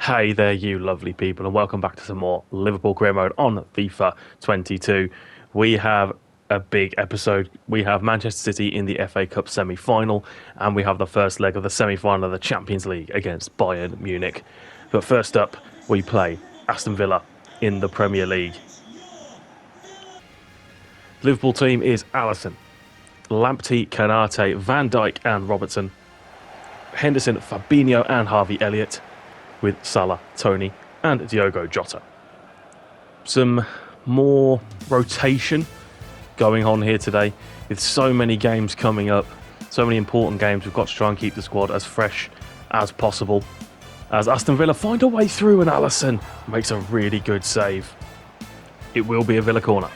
Hey there, you lovely people, and welcome back to some more Liverpool Career Mode on FIFA 22. We have a big episode. We have Manchester City in the FA Cup semi-final, and we have the first leg of the semi-final of the Champions League against Bayern Munich. But first up, we play Aston Villa in the Premier League. The Liverpool team is Alisson, Lamptey, Canate, Van Dijk and Robertson, Henderson, Fabinho and Harvey Elliott, with Salah, Tony and Diogo Jota. Some more rotation going on here today with so many games coming up, so many important games. We've got to try and keep the squad as fresh as possible as Aston Villa find a way through, and Alisson makes a really good save. It will be a Villa corner.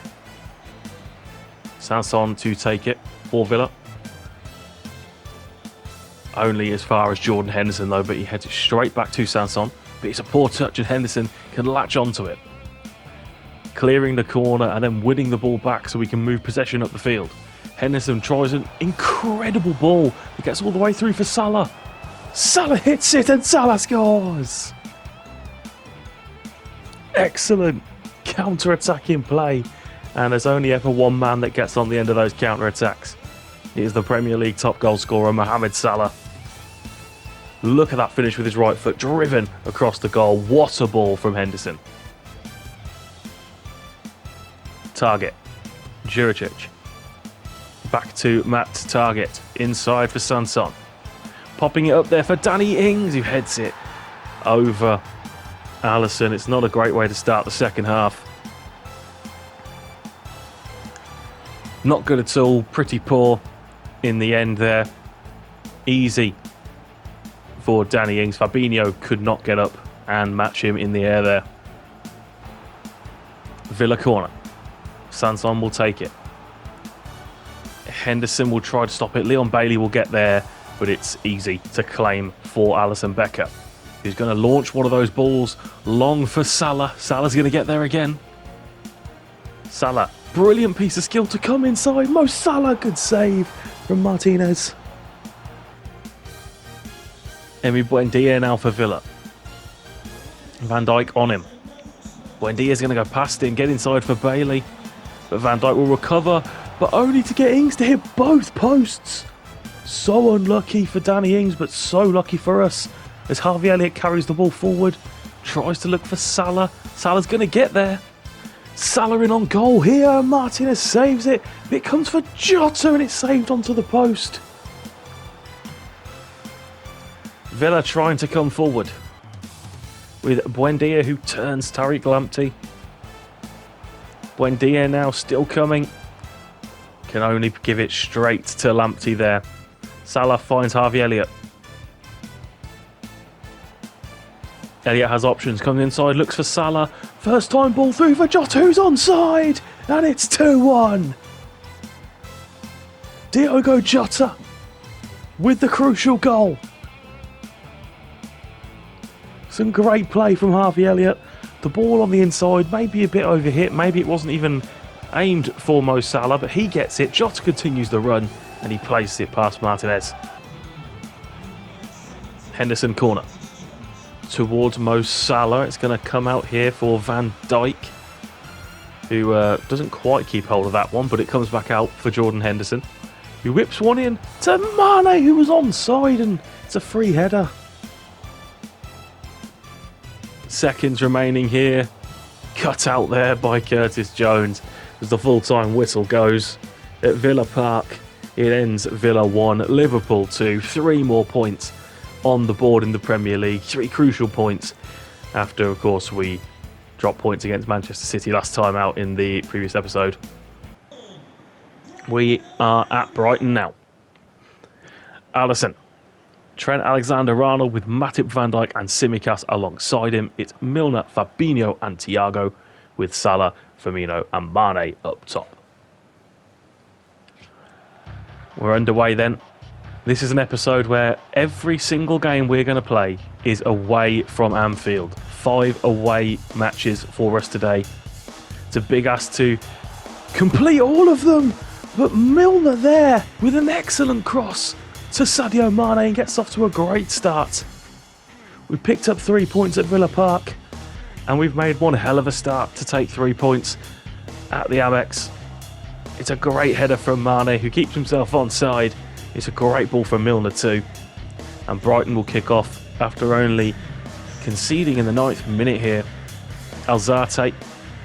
Sanson to take it for Villa. Only as far as Jordan Henderson though, but he heads it straight back to Sanson. But it's a poor touch and Henderson can latch onto it. Clearing the corner and then winning the ball back so we can move possession up the field. Henderson tries an incredible ball. He gets all the way through for Salah. Salah hits it and Salah scores! Excellent counter-attacking play. And there's only ever one man that gets on the end of those counter-attacks. It is the Premier League top goal scorer, Mohamed Salah. Look at that finish with his right foot, driven across the goal. What a ball from Henderson. Target. Juricic. Back to Matt Target. Inside for Sanson. Popping it up there for Danny Ings, who heads it over Alisson. It's not a great way to start the second half. Not good at all. Pretty poor in the end there. Easy for Danny Ings. Fabinho could not get up and match him in the air there. Villa corner. Sanson will take it. Henderson will try to stop it. Leon Bailey will get there, but it's easy to claim for Alisson Becker, who's going to launch one of those balls long for Salah. Salah's going to get there again. Salah. Brilliant piece of skill to come inside. Mo Salah, good save from Martinez. Emi Buendia now for Villa. Van Dijk on him. Buendia's going to go past him, get inside for Bailey. But Van Dijk will recover, but only to get Ings to hit both posts. So unlucky for Danny Ings, but so lucky for us as Harvey Elliott carries the ball forward. Tries to look for Salah. Salah's going to get there. Salah in on goal here. Martinez saves it. It comes for Jota and it's saved onto the post. Villa trying to come forward with Buendia, who turns Tariq Lamptey. Buendia now still coming. Can only give it straight to Lamptey there. Salah finds Harvey Elliott. Elliott has options, comes inside, looks for Salah. First time ball through for Jota, who's onside. And it's 2-1. Diogo Jota with the crucial goal. Some great play from Harvey Elliott. The ball on the inside, maybe a bit overhit. Maybe it wasn't even aimed for Mo Salah, but he gets it. Jota continues the run and he places it past Martinez. Henderson corner. Towards Mo Salah. It's going to come out here for Van Dijk, who doesn't quite keep hold of that one, but it comes back out for Jordan Henderson, who whips one in to Mane, who was onside, and it's a free header. Seconds remaining here. Cut out there by Curtis Jones as the full-time whistle goes at Villa Park. It ends Villa 1, Liverpool 2. 3 more points on the board in the Premier League. 3 crucial points after, of course, we dropped points against Manchester City last time out in the previous episode. We are at Brighton now. Alisson. Trent Alexander-Arnold with Matip, Van Dijk and Tsimikas alongside him. It's Milner, Fabinho and Thiago with Salah, Firmino and Mane up top. We're underway then. This is an episode where every single game we're going to play is away from Anfield. 5 away matches for us today. It's a big ask to complete all of them. But Milner there with an excellent cross to Sadio Mane and gets off to a great start. We picked up 3 points at Villa Park, and we've made one hell of a start to take 3 points at the Amex. It's a great header from Mane, who keeps himself onside. It's a great ball from Milner too. And Brighton will kick off after only conceding in the 9th minute here. Alzate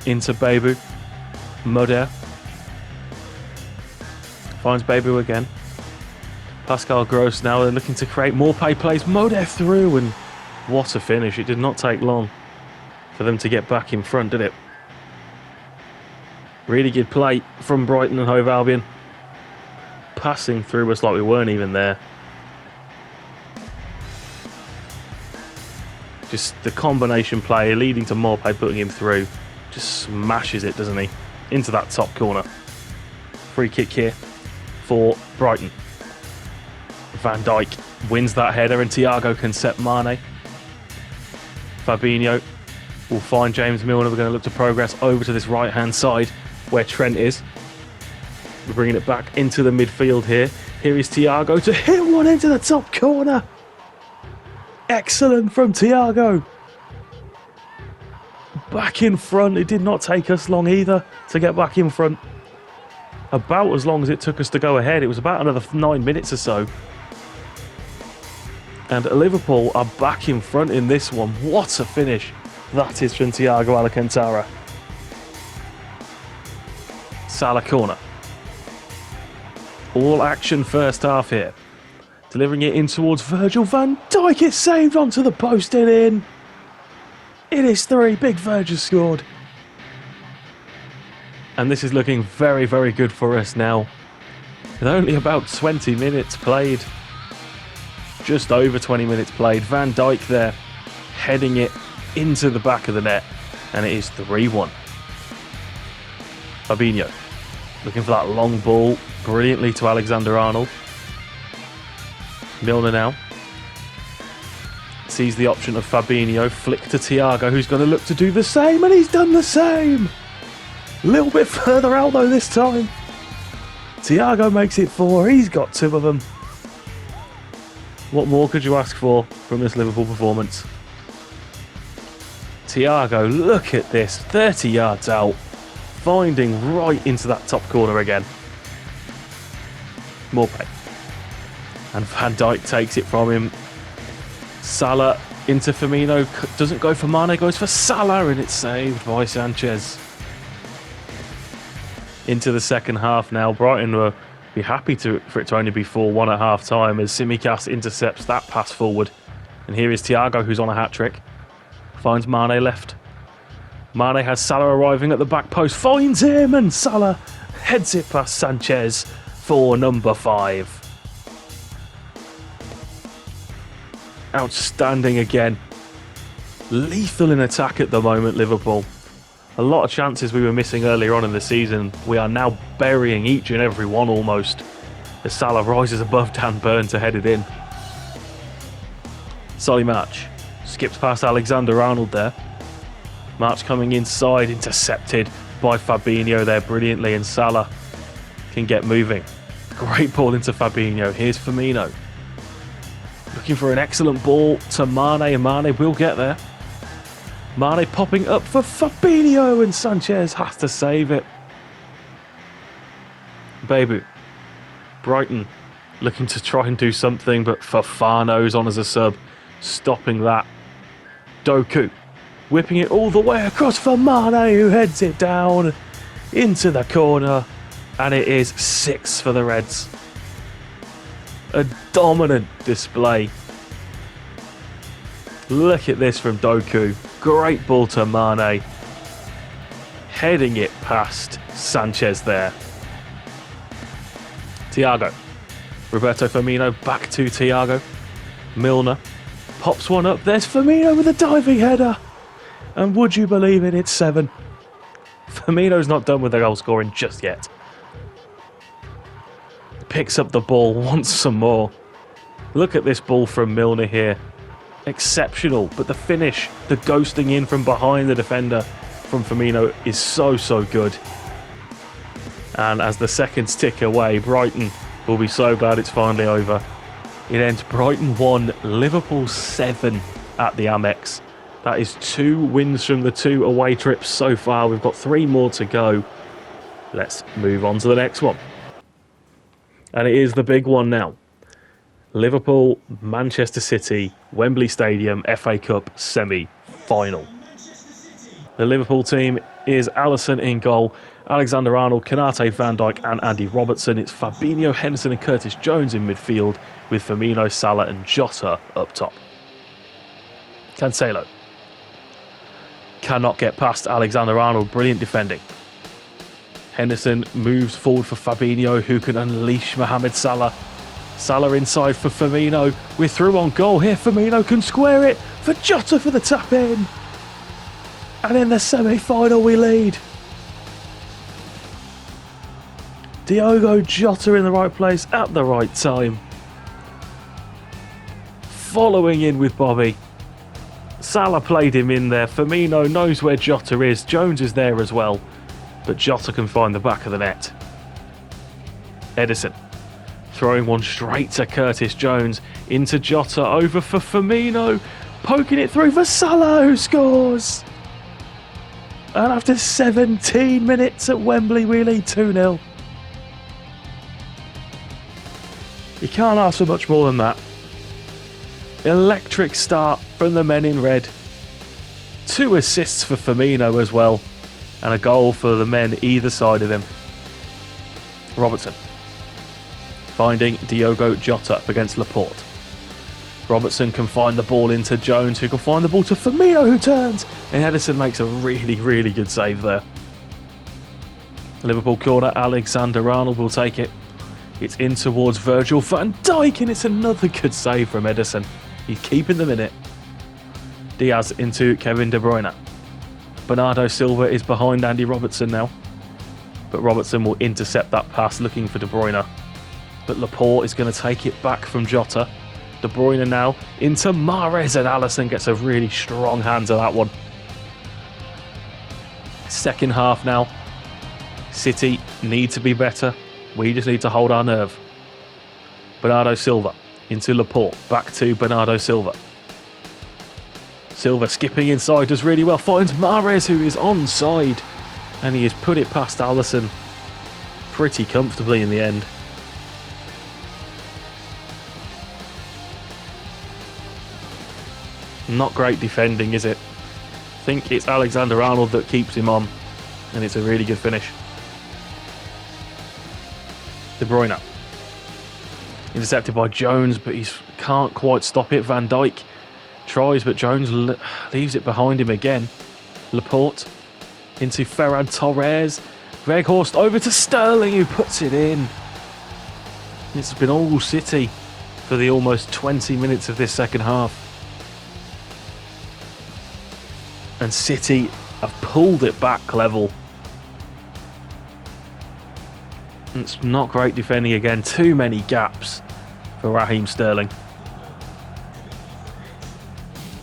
into Bebu. Moder finds Bebu again. Pascal Gross now, they're looking to create more plays. Moder through, and what a finish. It did not take long for them to get back in front, did it? Really good play from Brighton and Hove Albion. Passing through us like we weren't even there. Just the combination play leading to Morpay putting him through. Just smashes it, doesn't he? Into that top corner. Free kick here for Brighton. Van Dijk wins that header and Thiago can set Mane. Fabinho will find James Milner. We're going to look to progress over to this right-hand side where Trent is. We're bringing it back into the midfield here. Here is Thiago to hit one into the top corner. Excellent from Thiago. Back in front. It did not take us long either to get back in front. About as long as it took us to go ahead. It was about another 9 minutes or so. And Liverpool are back in front in this one. What a finish that is from Thiago Alcantara. Salah corner. All action first half here. Delivering it in towards Virgil van Dijk. It's saved onto the post and in. It is 3. Big Virgil scored. And this is looking very, very good for us now. With only about 20 minutes played. Just over 20 minutes played. Van Dijk there, heading it into the back of the net. And it is 3-1. Fabinho looking for that long ball brilliantly to Alexander-Arnold. Milner now sees the option of Fabinho, flick to Thiago, who's going to look to do the same, and he's done the same. A little bit further out though this time. Thiago makes it 4. He's got 2 of them. What more could you ask for from this Liverpool performance? Thiago, look at this, 30 yards out, finding right into that top corner again. Morpay. And Van Dijk takes it from him. Salah into Firmino, doesn't go for Mane, goes for Salah, and it's saved by Sanchez. Into the second half now. Brighton will be happy for it to only be 4-1 at half time as Tsimikas intercepts that pass forward. And here is Thiago, who's on a hat-trick. Finds Mane left. Mane has Salah arriving at the back post, finds him, and Salah heads it past Sanchez for number 5. Outstanding again. Lethal in attack at the moment, Liverpool. A lot of chances we were missing earlier on in the season. We are now burying each and every one almost. As Salah rises above Dan Burn to head it in. Solly March skips past Alexander-Arnold there. March coming inside, intercepted by Fabinho there brilliantly, and Salah can get moving. Great ball into Fabinho. Here's Firmino. Looking for an excellent ball to Mane, and Mane will get there. Mane popping up for Fabinho, and Sanchez has to save it. Bebu. Brighton looking to try and do something, but Fofana's on as a sub, stopping that. Doku whipping it all the way across for Mane, who heads it down into the corner, and it is 6 for the Reds. A dominant display. Look at this from Doku. Great ball to Mane. Heading it past Sanchez there. Thiago. Roberto Firmino back to Thiago. Milner pops one up. There's Firmino with a diving header. And would you believe it, it's 7. Firmino's not done with the goal scoring just yet. Picks up the ball, wants some more. Look at this ball from Milner here. Exceptional, but the finish, the ghosting in from behind the defender from Firmino is so, so good. And as the seconds tick away, Brighton will be so glad it's finally over. It ends Brighton 1, Liverpool 7 at the Amex. That is 2 wins from the 2 away trips so far. We've got 3 more to go. Let's move on to the next one. And it is the big one now. Liverpool, Manchester City, Wembley Stadium, FA Cup semi-final. The Liverpool team is Alisson in goal, Alexander-Arnold, Konate, Van Dijk and Andy Robertson. It's Fabinho, Henderson and Curtis Jones in midfield with Firmino, Salah and Jota up top. Cancelo cannot get past Alexander-Arnold, brilliant defending. Henderson moves forward for Fabinho, who can unleash Mohamed Salah. Salah inside for Firmino. We're through on goal here. Firmino can square it for Jota for the tap in. And in the semi-final we lead. Diogo Jota in the right place at the right time. Following in with Bobby. Salah played him in there. Firmino knows where Jota is. Jones is there as well. But Jota can find the back of the net. Edison throwing one straight to Curtis Jones. Into Jota, over for Firmino. Poking it through for Salah, who scores. And after 17 minutes at Wembley, we lead 2-0. You can't ask for much more than that. Electric start from the men in red. 2 assists for Firmino as well. And a goal for the men either side of him. Robertson finding Diogo Jota up against Laporte. Robertson can find the ball into Jones, who can find the ball to Firmino, who turns. And Edison makes a really, really good save there. Liverpool corner, Alexander-Arnold will take it. It's in towards Virgil van Dijk, and it's another good save from Edison. He's keeping them in it. Diaz into Kevin De Bruyne. Bernardo Silva is behind Andy Robertson now. But Robertson will intercept that pass looking for De Bruyne. But Laporte is going to take it back from Jota. De Bruyne now into Mahrez, and Alisson gets a really strong hand to that one. Second half now. City need to be better. We just need to hold our nerve. Bernardo Silva into Laporte. Back to Bernardo Silva. Silva skipping inside does really well. Finds Mahrez, who is onside. And he has put it past Alisson pretty comfortably in the end. Not great defending, is it? I think it's Alexander-Arnold that keeps him on. And it's a really good finish. De Bruyne. Intercepted by Jones, but he can't quite stop it. Van Dijk tries, but Jones leaves it behind him again. Laporte into Ferran Torres. Weghorst over to Sterling, who puts it in. It's been all City for the almost 20 minutes of this second half. And City have pulled it back level. It's not great defending again. Too many gaps for Raheem Sterling.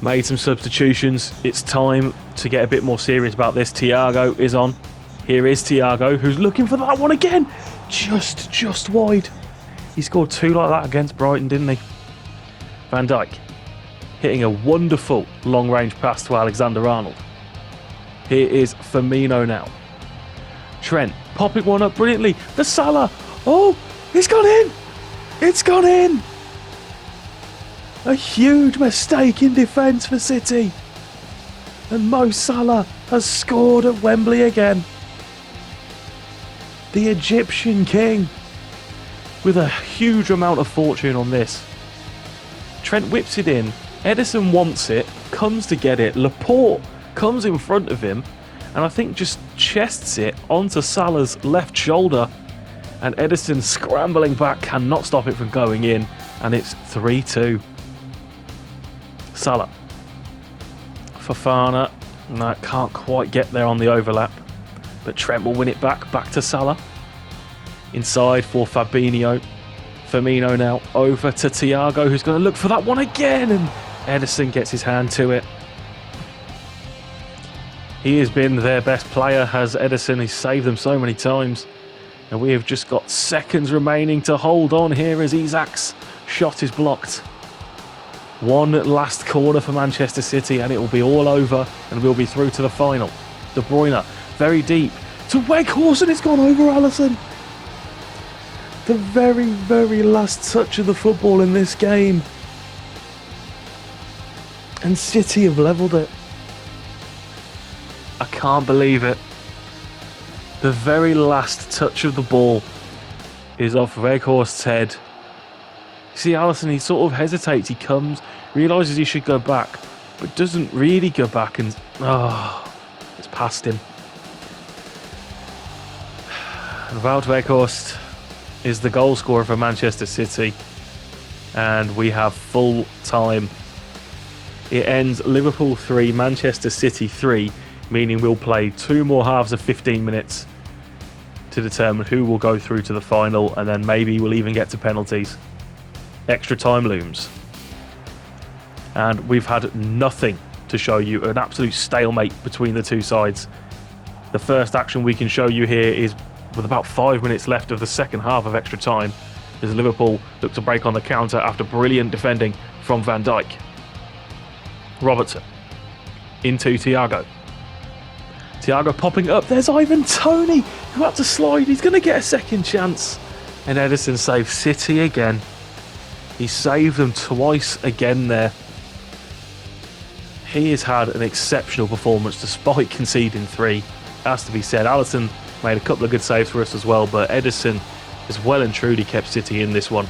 Made some substitutions. It's time to get a bit more serious about this. Thiago is on. Here is Thiago, who's looking for that one again. Just wide. He scored 2 like that against Brighton, didn't he? Van Dijk hitting a wonderful long-range pass to Alexander-Arnold. Here is Firmino now. Trent popping one up brilliantly. The Salah. Oh, it's gone in. It's gone in. A huge mistake in defence for City. And Mo Salah has scored at Wembley again. The Egyptian king with a huge amount of fortune on this. Trent whips it in. Edison wants it, comes to get it. Laporte comes in front of him and I think just chests it onto Salah's left shoulder. And Edison scrambling back cannot stop it from going in. And it's 3-2. Salah. Fofana. No, can't quite get there on the overlap. But Trent will win it back to Salah. Inside for Fabinho. Firmino now over to Thiago, who's going to look for that one again. And Edison gets his hand to it. He has been their best player, has Edison. He's saved them so many times. And we have just got seconds remaining to hold on here as Isak's shot is blocked. One last corner for Manchester City and it will be all over and we'll be through to the final. De Bruyne, very deep to Weghorst and it's gone over Alisson. The very, very last touch of the football in this game. And City have levelled it. I can't believe it. The very last touch of the ball is off Weghorst's head. You see Alisson, he sort of hesitates. He comes, realises he should go back, but doesn't really go back and... it's past him. And Wout Weghorst is the goal scorer for Manchester City. And we have full time. It ends Liverpool 3, Manchester City 3, meaning we'll play 2 more halves of 15 minutes to determine who will go through to the final, and then maybe we'll even get to penalties. Extra time looms. And we've had nothing to show you, an absolute stalemate between the two sides. The first action we can show you here is with about 5 minutes left of the second half of extra time, as Liverpool look to break on the counter after brilliant defending from Van Dijk. Robertson into Thiago. Thiago popping up. There's Ivan Toney who had to slide. He's going to get a second chance. And Ederson saves City again. He saved them twice again there. He has had an exceptional performance despite conceding 3. Has to be said. Alisson made a couple of good saves for us as well, but Ederson has well and truly kept City in this one.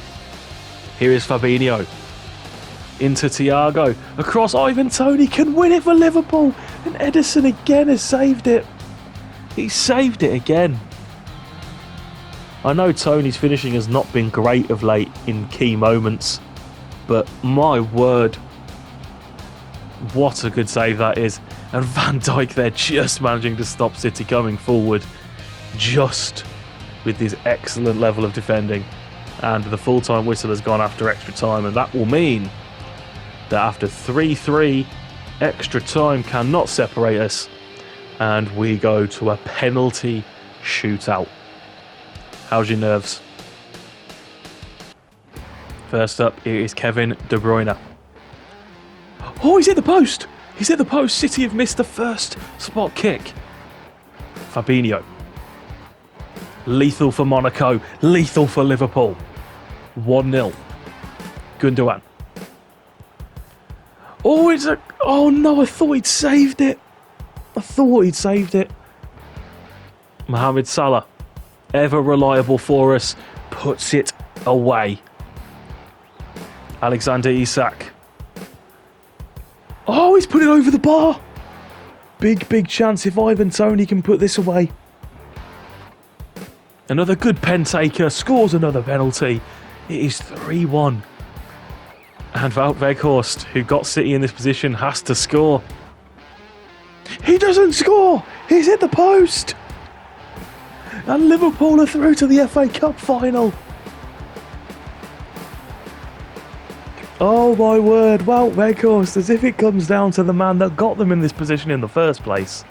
Here is Fabinho. Into Thiago, across Ivan Toney, can win it for Liverpool, and Ederson again has saved it. He saved it again. I know Toney's finishing has not been great of late in key moments, but my word, what a good save that is. And Van Dijk there just managing to stop City coming forward, just with his excellent level of defending. And the full-time whistle has gone after extra time, and that will mean that after 3-3, extra time cannot separate us, and we go to a penalty shootout. How's your nerves? First up, it is Kevin De Bruyne. Oh, he's hit the post! He's hit the post. City have missed the first spot kick. Fabinho. Lethal for Monaco, lethal for Liverpool. 1-0. Gundogan. Oh, oh no, I thought he'd saved it. Mohamed Salah, ever reliable for us, puts it away. Alexander Isak. Oh, he's put it over the bar. Big chance if Ivan Toney can put this away. Another good pen taker, scores another penalty. It is 3-1. And Wout Weghorst, who got City in this position, has to score. He doesn't score! He's hit the post! And Liverpool are through to the FA Cup final. Oh my word, Wout Weghorst, as if it comes down to the man that got them in this position in the first place.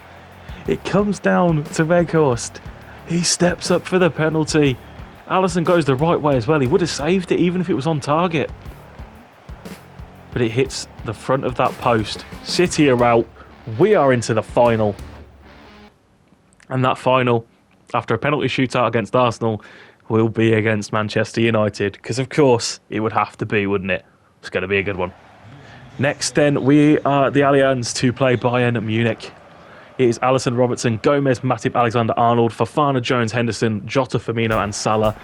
It comes down to Weghorst. He steps up for the penalty. Alisson goes the right way as well. He would have saved it even if it was on target. But it hits the front of that post. City are out. We are into the final. And that final, after a penalty shootout against Arsenal, will be against Manchester United. Because, of course, it would have to be, wouldn't it? It's going to be a good one. Next, then, we are the Allianz to play Bayern Munich. It is Alisson, Robertson, Gomez, Matip, Alexander-Arnold, Fofana, Jones, Henderson, Jota, Firmino and Salah.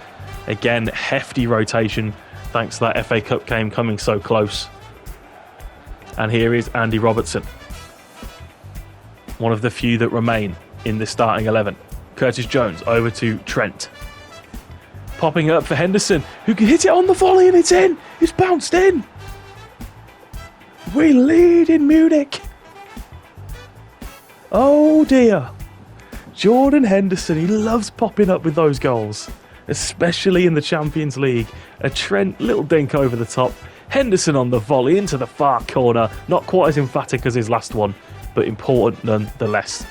Again, hefty rotation thanks to that FA Cup game coming so close. And here is Andy Robertson, one of the few that remain in the starting 11. Curtis Jones over to Trent. Popping up for Henderson, who can hit it on the volley and it's in. It's bounced in. We lead in Munich. Oh dear. Jordan Henderson, he loves popping up with those goals, especially in the Champions League. A Trent little dink over the top. Henderson on the volley into the far corner. Not quite as emphatic as his last one, but important nonetheless.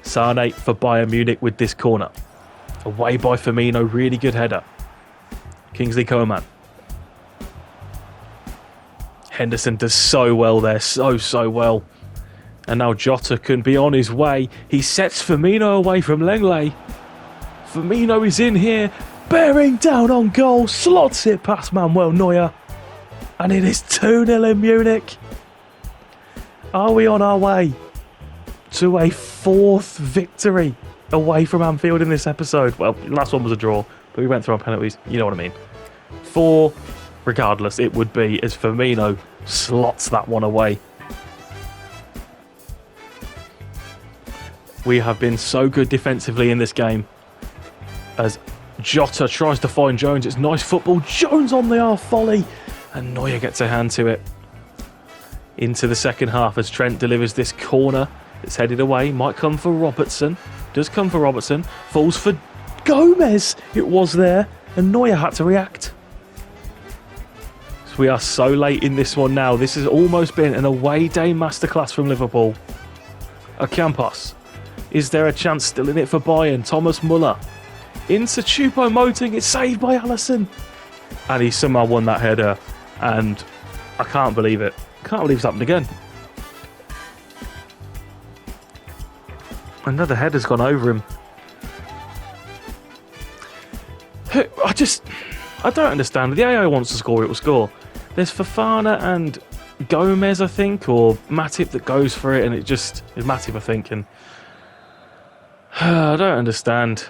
Sane for Bayern Munich with this corner. Away by Firmino, really good header. Kingsley Coman. Henderson does so well there, so well. And now Jota can be on his way. He sets Firmino away from Lenglet. Firmino is in here, bearing down on goal, slots it past Manuel Neuer. And it is 2-0 in Munich. Are we on our way to a 4th victory away from Anfield in this episode? Well, the last one was a draw, but we went through our penalties. You know what I mean. 4, regardless, it would be, as Firmino slots that one away. We have been so good defensively in this game. As Jota tries to find Jones. It's nice football. Jones on the half volley. And Neuer gets a hand to it. Into the second half as Trent delivers this corner. It's headed away. Might come for Robertson. Does come for Robertson. Falls for Gomez. It was there. And Neuer had to react. So we are so late in this one now. This has almost been an away day masterclass from Liverpool. Ocampos. Is there a chance still in it for Bayern? Thomas Muller. Into Choupo-Moting. It's saved by Alisson. And he somehow won that header. And I can't believe it. Can't believe it's happened again. Another header's gone over him. I don't understand. The AI wants to score, it will score. There's Fofana and Gomez, I think, or Matip that goes for it, and it just is Matip, I think. And I don't understand.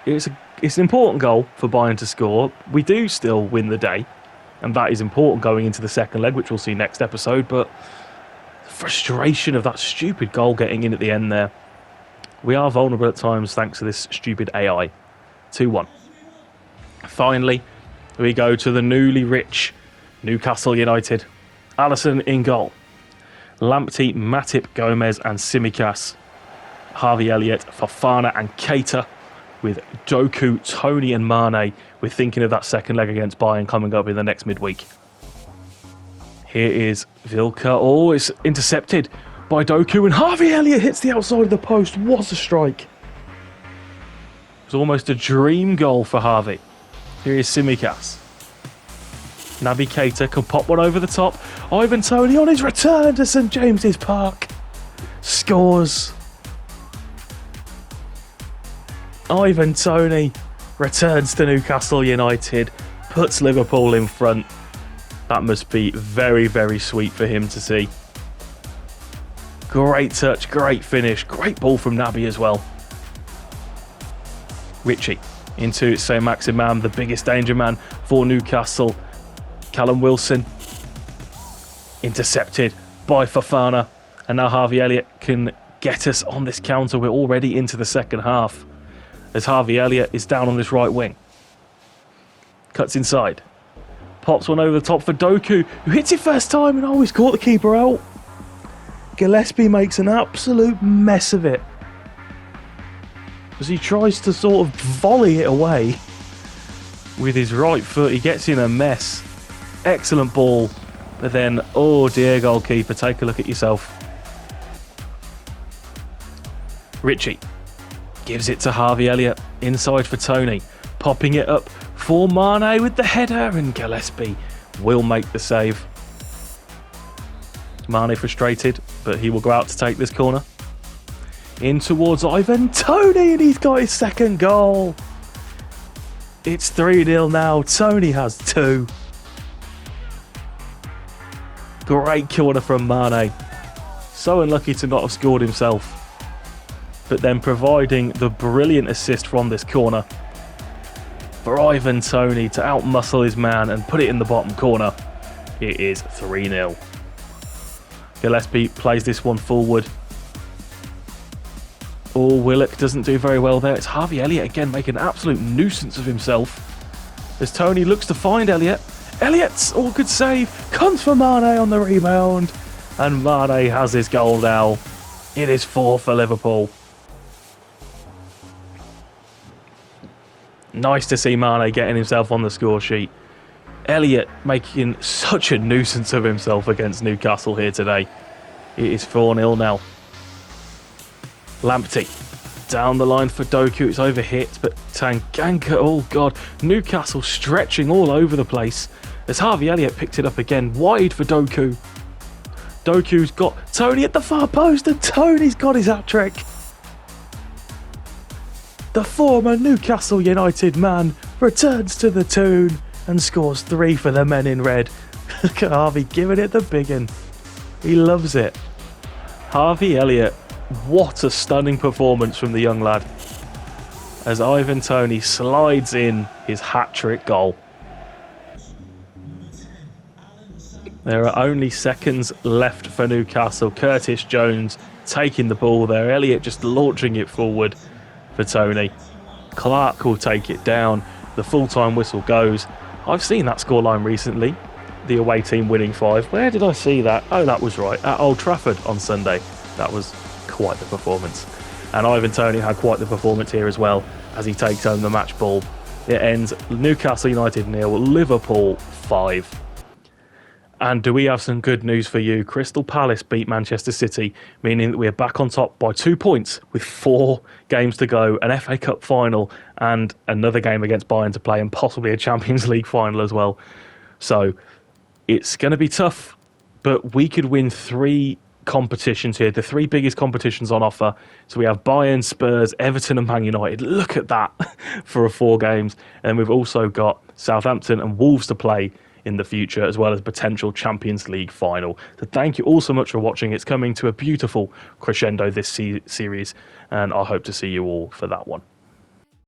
It's an important goal for Bayern to score. We do still win the day, and that is important going into the second leg, which we'll see next episode. But the frustration of that stupid goal getting in at the end there. We are vulnerable at times thanks to this stupid AI. 2-1. Finally, we go to the newly rich Newcastle United. Alisson in goal. Lamptey, Matip, Gomez and Tsimikas. Harvey Elliott, Fofana and Keita. With Doku, Tony and Mane. We're thinking of that second leg against Bayern coming up in the next midweek. Here is Vilka. Oh, it's intercepted by Doku, and Harvey Elliott hits the outside of the post. What a strike. It was almost a dream goal for Harvey. Here is Tsimikas. Naby Keita can pop one over the top. Ivan Toney on his return to St James's Park. Scores. Ivan Toney returns to Newcastle United. Puts Liverpool in front. That must be very, very sweet for him to see. Great touch, great finish. Great ball from Naby as well. Richie into St Maximin, the biggest danger man for Newcastle. Callum Wilson intercepted by Fofana, and now Harvey Elliott can get us on this counter. We're already into the second half as Harvey Elliott is down on this right wing. Cuts inside, pops one over the top for Doku, who hits it first time and always caught the keeper out. Gillespie makes an absolute mess of it as he tries to sort of volley it away with his right foot. He gets in a mess. Excellent ball. But then, oh dear, goalkeeper, take a look at yourself. Richie gives it to Harvey Elliott. Inside for Tony. Popping it up for Mane with the header, and Gillespie will make the save. Mane frustrated, but he will go out to take this corner. In towards Ivan Toney, and he's got his second goal. It's 3-0 now. Toney has 2. Great corner from Mane. So unlucky to not have scored himself. But then providing the brilliant assist from this corner for Ivan Toney to outmuscle his man and put it in the bottom corner. It is 3-0. Gillespie plays this one forward. Oh, Willock doesn't do very well there. It's Harvey Elliott again making an absolute nuisance of himself as Toney looks to find Elliott. Elliott's all good save. Comes for Mane on the rebound. And Mane has his goal now. It is 4 for Liverpool. Nice to see Mane getting himself on the score sheet. Elliott making such a nuisance of himself against Newcastle here today. It is 4-0 now. Lamptey down the line for Doku. It's overhit, but Tanganga, oh god, Newcastle stretching all over the place As Harvey Elliott picked it up again, wide for Doku. Doku's got Tony at the far post, and Tony's got his hat-trick. The former Newcastle United man returns to the tune and scores 3 for the men in red. Look at Harvey giving it the big one. He loves it. Harvey Elliott, what a stunning performance from the young lad, as Ivan Toney slides in his hat-trick goal. There are only seconds left for Newcastle. Curtis Jones taking the ball there. Elliott just launching it forward for Toney. Clark will take it down. The full-time whistle goes. I've seen that scoreline recently. The away team winning 5. Where did I see that? Oh, that was right. At Old Trafford on Sunday. That was quite the performance. And Ivan Toney had quite the performance here as well as he takes home the match ball. It ends Newcastle United 0, Liverpool 5. And do we have some good news for you? Crystal Palace beat Manchester City, meaning that we are back on top by 2 points with 4 games to go, an FA Cup final and another game against Bayern to play, and possibly a Champions League final as well. So it's going to be tough, but we could win 3 competitions here, the 3 biggest competitions on offer. So we have Bayern, Spurs, Everton and Man United. Look at that for 4 games. And we've also got Southampton and Wolves to play in the future, as well as potential Champions League final. So thank you all so much for watching. It's coming to a beautiful crescendo this series, and I hope to see you all for that one.